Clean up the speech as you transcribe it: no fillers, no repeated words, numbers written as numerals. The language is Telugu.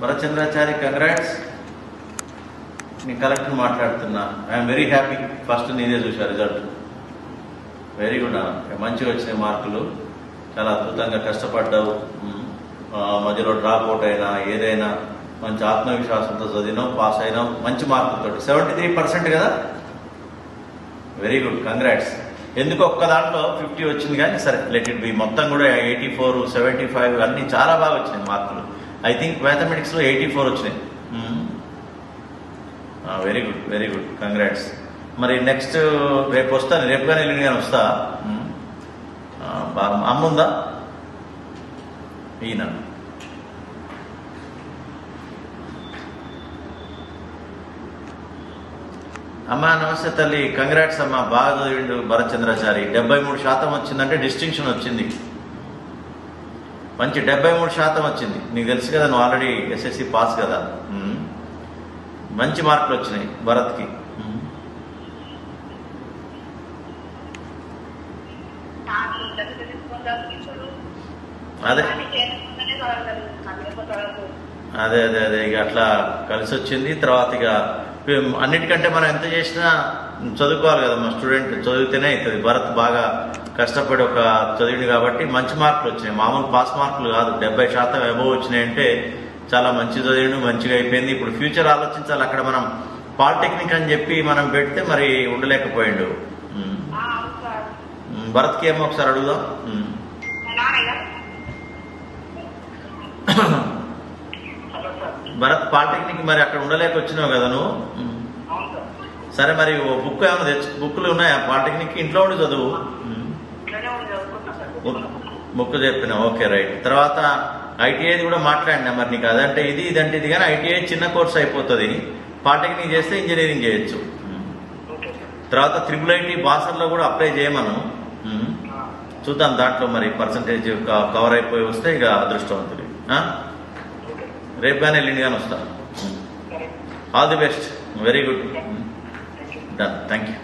భరత్చంద్రాచారి, కంగ్రాట్స్. నేను కలెక్టర్ మాట్లాడుతున్నా. I'm very happy. ఫస్ట్ నీదే చూసా రిజల్ట్. వెరీ గుడ్ అన్న, మంచిగా వచ్చినాయి మార్కులు. చాలా అద్భుతంగా కష్టపడ్డావు. మధ్యలో డ్రాప్ అవుట్ అయినా ఏదైనా మంచి ఆత్మవిశ్వాసంతో చదివినావు, పాస్ అయినావు మంచి మార్కులతో. 73% కదా. Very good, congrats. ఎందుకు ఒక్క దాంట్లో 50 వచ్చింది కానీ సరే, లెట్ ఇట్ బి. మొత్తం కూడా 84, 75 అన్నీ చాలా బాగా వచ్చినాయి మార్కులు. ఐ థింక్ మ్యాథమెటిక్స్లో 84 వచ్చినాయి. Very good, very good, congrats. మరి నెక్స్ట్ రేపు వస్తాను, రేపు కానీ ఎల్లుండి కానీ వస్తా. అమ్మ ఉందా? ఈయన అమ్మా, నమస్తే తల్లి. కంగ్రాట్స్ అమ్మా, బాగా చదివిండు భరత్చంద్రాచారి. 73% వచ్చిందంటే డిస్టింక్షన్ వచ్చింది. మంచి 73% వచ్చింది. నీకు తెలుసు కదా, నువ్వు ఆల్రెడీ ఎస్ఎస్సి పాస్ కదా. మంచి మార్కులు వచ్చినాయి భరత్కి. అదే అదే అదే అదే ఇక అట్లా కలిసి వచ్చింది. తర్వాత ఇక అన్నిటికంటే మనం ఎంత చేసినా చదువుకోవాలి కదా, మా స్టూడెంట్ చదివితేనే అవుతుంది. భరత్ బాగా కష్టపడి ఒక చదివింది కాబట్టి మంచి మార్కులు వచ్చినాయి. మామూలు పాస్ మార్కులు కాదు, 70% అబోవ్ వచ్చినాయి అంటే చాలా మంచి చదివిండు, మంచిగా అయిపోయింది. ఇప్పుడు ఫ్యూచర్ ఆలోచించాలి. అక్కడ మనం పాలిటెక్నిక్ అని చెప్పి మనం పెడితే మరి ఉండలేకపోయిండు. భరత్కి ఏమో ఒకసారి అడుగుదాం. భరత్, పాలిటెక్నిక్ మరి అక్కడ ఉండలేక వచ్చినావు కదా నువ్వు. సరే, మరి బుక్ ఏమైనా బుక్లు ఉన్నాయా పాలిటెక్నిక్? ఇంట్లో ఉండి చదువు. బుక్ చెప్పినా, ఓకే రైట్. తర్వాత ఐటీఐది కూడా మాట్లాడినా. మరి నీకు అదంటే ఇది, ఇదంటే ఇది, కానీ ఐటీఐ చిన్న కోర్స్ అయిపోతుంది. పాలిటెక్నిక్ చేస్తే ఇంజనీరింగ్ చేయొచ్చు. తర్వాత IIIT బాసర్లో కూడా అప్లై చేయమను. చూద్దాం దాంట్లో మరి పర్సంటేజ్ కవర్ అయిపోయి వస్తే ఇక అదృష్టవంతుడి. రేపు కానీ ఎల్లుండి కానీ వస్తా. All the best. Very good, done. Thank you.